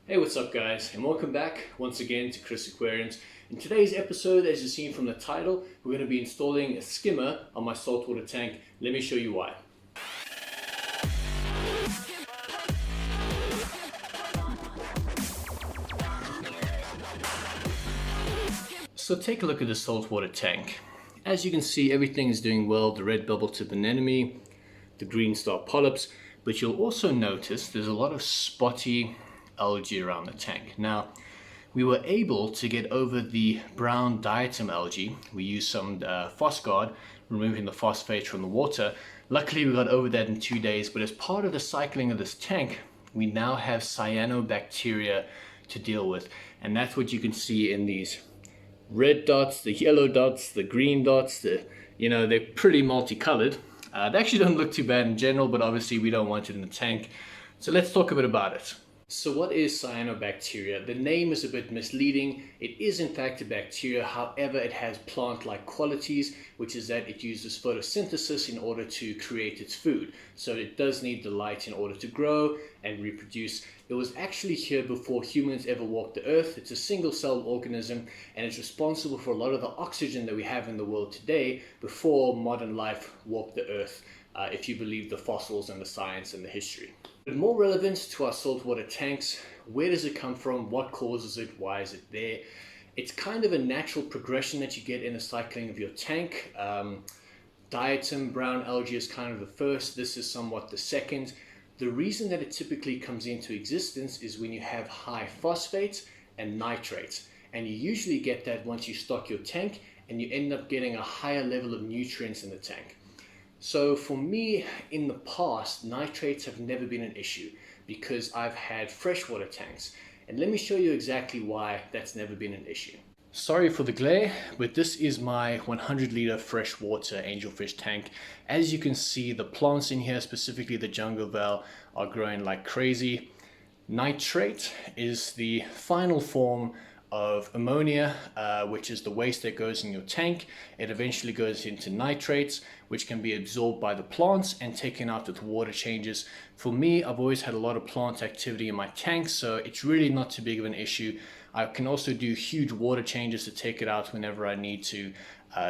Hey, what's up guys, and welcome back once again to Chris Aquariums. In today's episode, as you've seen from the title, we're going to be installing a skimmer on my saltwater tank. Let me show you why. So take a look at the saltwater tank. As you can see, everything is doing well. The red bubble tip anemone, the green star polyps, but you'll also notice there's a lot of spotty algae around the tank. Now, we were able to get over the brown diatom algae. We used some PhosGuard, removing the phosphate from the water. Luckily, we got over that in 2 days, but as part of the cycling of this tank, we now have cyanobacteria to deal with. And that's what you can see in these red dots, the yellow dots, the green dots, they're pretty multicolored. They actually don't look too bad in general, but obviously we don't want it in the tank. So let's talk a bit about it. So what is cyanobacteria? The name is a bit misleading. It is in fact a bacteria, however it has plant-like qualities, which is that it uses photosynthesis in order to create its food. So it does need the light in order to grow and reproduce. It was actually here before humans ever walked the earth. It's a single-celled organism and it's responsible for a lot of the oxygen that we have in the world today before modern life walked the earth, if you believe the fossils and the science and the history. But more relevant to our saltwater tanks, where does it come from? What causes it? Why is it there? It's kind of a natural progression that you get in the cycling of your tank. Diatom, brown algae is kind of the first. This is somewhat the second. The reason that it typically comes into existence is when you have high phosphates and nitrates. And you usually get that once you stock your tank and you end up getting a higher level of nutrients in the tank. So for me, in the past, nitrates have never been an issue because I've had freshwater tanks. And let me show you exactly why that's never been an issue. Sorry for the glare, but this is my 100-liter freshwater angelfish tank. As you can see, the plants in here, specifically the jungle val, are growing like crazy. Nitrate is the final form of ammonia, which is the waste that goes in your tank. It eventually goes into nitrates, which can be absorbed by the plants and taken out with water changes. For me, I've always had a lot of plant activity in my tank, so it's really not too big of an issue. I can also do huge water changes to take it out whenever I need to.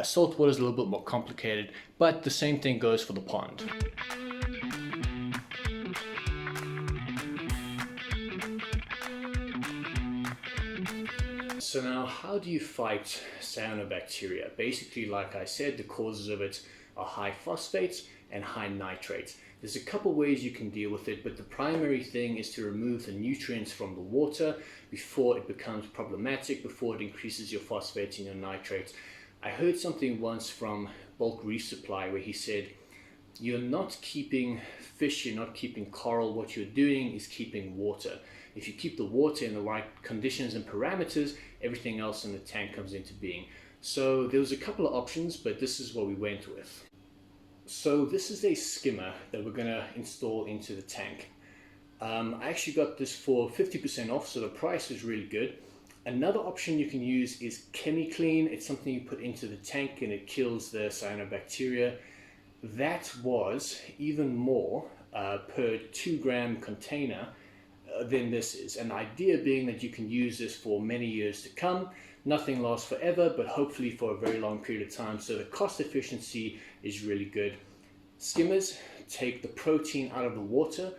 Salt water is a little bit more complicated, but the same thing goes for the pond. So now, how do you fight cyanobacteria? Basically, like I said, the causes of it are high phosphates and high nitrates. There's a couple ways you can deal with it, but the primary thing is to remove the nutrients from the water before it becomes problematic, before it increases your phosphates and your nitrates. I heard something once from Bulk Reef Supply where he said, you're not keeping fish, you're not keeping coral, what you're doing is keeping water. If you keep the water in the right conditions and parameters, everything else in the tank comes into being. So there was a couple of options, but this is what we went with. So this is a skimmer that we're going to install into the tank. I actually got this for 50% off, so the price was really good. Another option you can use is ChemiClean. It's something you put into the tank and it kills the cyanobacteria. That was even more per 2-gram container than this is. And the idea being that you can use this for many years to come. Nothing lasts forever, but hopefully for a very long period of time. So the cost efficiency is really good. Skimmers take the protein out of the water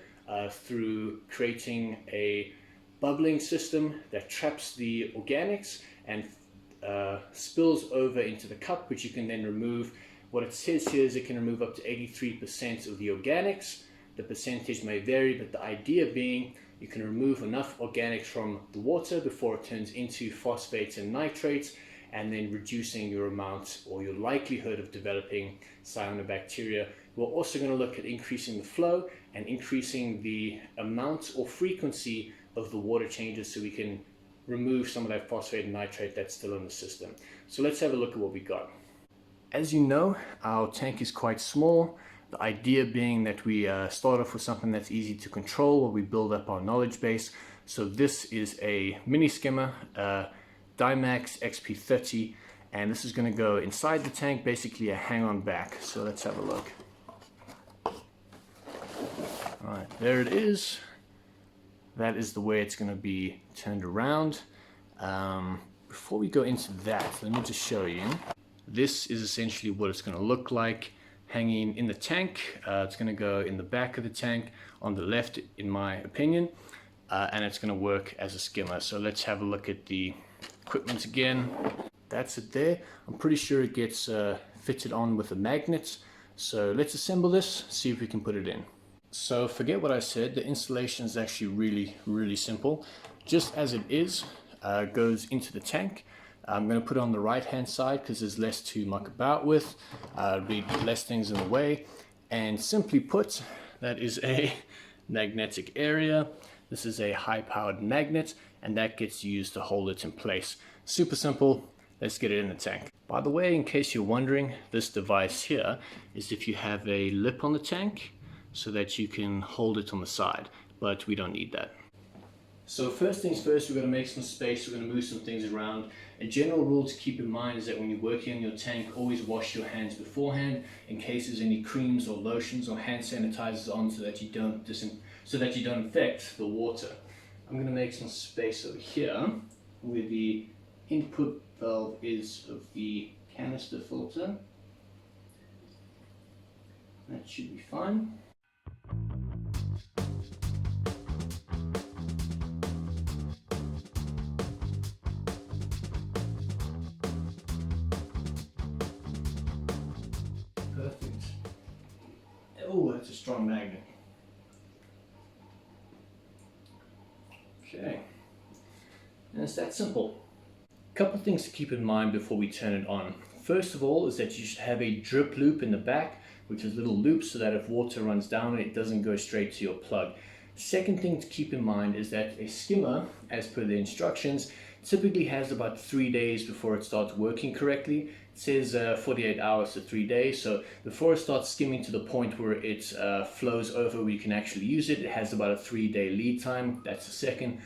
through creating a bubbling system that traps the organics and spills over into the cup, which you can then remove. What it says here is it can remove up to 83% of the organics. The percentage may vary, but the idea being you can remove enough organics from the water before it turns into phosphates and nitrates, and then reducing your amount or your likelihood of developing cyanobacteria. We're also going to look at increasing the flow and increasing the amount or frequency of the water changes so we can remove some of that phosphate and nitrate that's still in the system. So let's have a look at what we got. As you know, our tank is quite small. The idea being that we start off with something that's easy to control while we build up our knowledge base. So this is a mini skimmer, Dymax XP30, and this is going to go inside the tank, basically a hang-on back. So let's have a look. All right, there it is. that is the way it's going to be turned around. Before we go into that, let me just show you. This is essentially what it's going to look like hanging in the tank. It's going to go in the back of the tank on the left, in my opinion, and it's going to work as a skimmer. So let's have a look at the equipment again. That's it there. I'm pretty sure it gets fitted on with a magnet. So let's assemble this, see if we can put it in. So forget what I said, the installation is actually really simple. Just as it is, goes into the tank. I'm going to put it on the right hand side because there's less to muck about with, be less things in the way. And simply put, that is a magnetic area. This is a high powered magnet, and that gets used to hold it in place. Super simple. Let's get it in the tank. By the way, in case you're wondering, this device here is if you have a lip on the tank so that you can hold it on the side, but we don't need that. So first things first, we're going to make some space. We're going to move some things around. A general rule to keep in mind is that when you're working on your tank, always wash your hands beforehand in case there's any creams or lotions or hand sanitizers on, so that you don't infect the water. I'm going to make some space over here where the input valve is of the canister filter. That should be fine. Perfect. Oh, that's a strong magnet. Okay, and it's that simple. Couple things to keep in mind before we turn it on. First of all is that you should have a drip loop in the back, which is little loops so that if water runs down it doesn't go straight to your plug. Second thing to keep in mind is that a skimmer, as per the instructions, typically has about 3 days before it starts working correctly. It says 48 hours to 3 days, so before it starts skimming to the point where it flows over where you can actually use it, it has about a 3-day lead time. That's the second.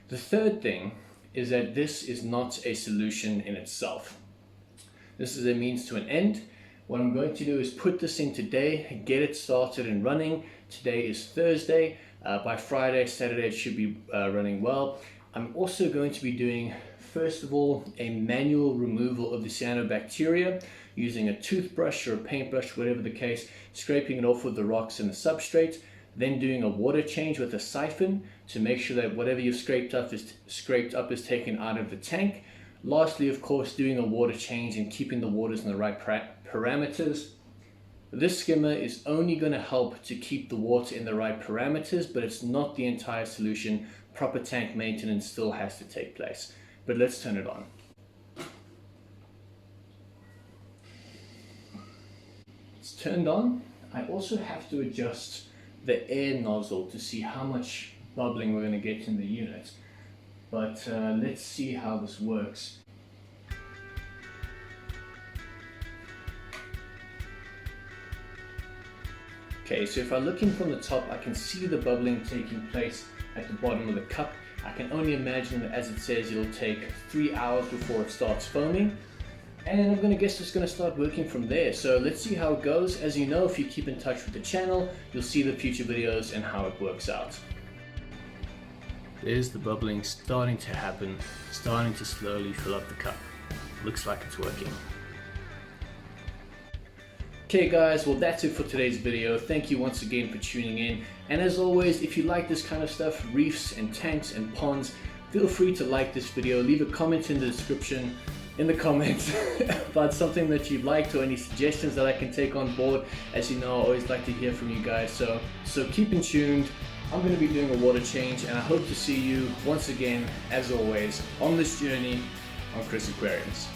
The third thing is that this is not a solution in itself. This is a means to an end. What I'm going to do is put this in today, get it started and running. Today is Thursday. By Friday, Saturday, it should be running well. I'm also going to be doing, first of all, a manual removal of the cyanobacteria using a toothbrush or a paintbrush, whatever the case, scraping it off with the rocks and the substrate. Then doing a water change with a siphon to make sure that whatever you've scraped up is taken out of the tank. Lastly, of course, doing a water change and keeping the waters in the right parameters. This skimmer is only going to help to keep the water in the right parameters, but it's not the entire solution. Proper tank maintenance still has to take place. But let's turn it on. It's turned on. I also have to adjust the air nozzle to see how much bubbling we're going to get in the unit. But let's see how this works. Okay, so if I look in from the top, I can see the bubbling taking place at the bottom of the cup. I can only imagine that, as it says, it'll take 3 hours before it starts foaming. And I'm going to guess it's going to start working from there. So let's see how it goes. As you know, if you keep in touch with the channel, you'll see the future videos and how it works out. There's the bubbling starting to happen, starting to slowly fill up the cup. Looks like it's working. Okay guys, well that's it for today's video. Thank you once again for tuning in. And as always, if you like this kind of stuff, reefs and tanks and ponds, feel free to like this video, leave a comment in the description, in the comments about something that you'd liked or any suggestions that I can take on board. As you know, I always like to hear from you guys, so keep in tuned. I'm going to be doing a water change, and I hope to see you once again, as always, on this journey on Chris Aquariums.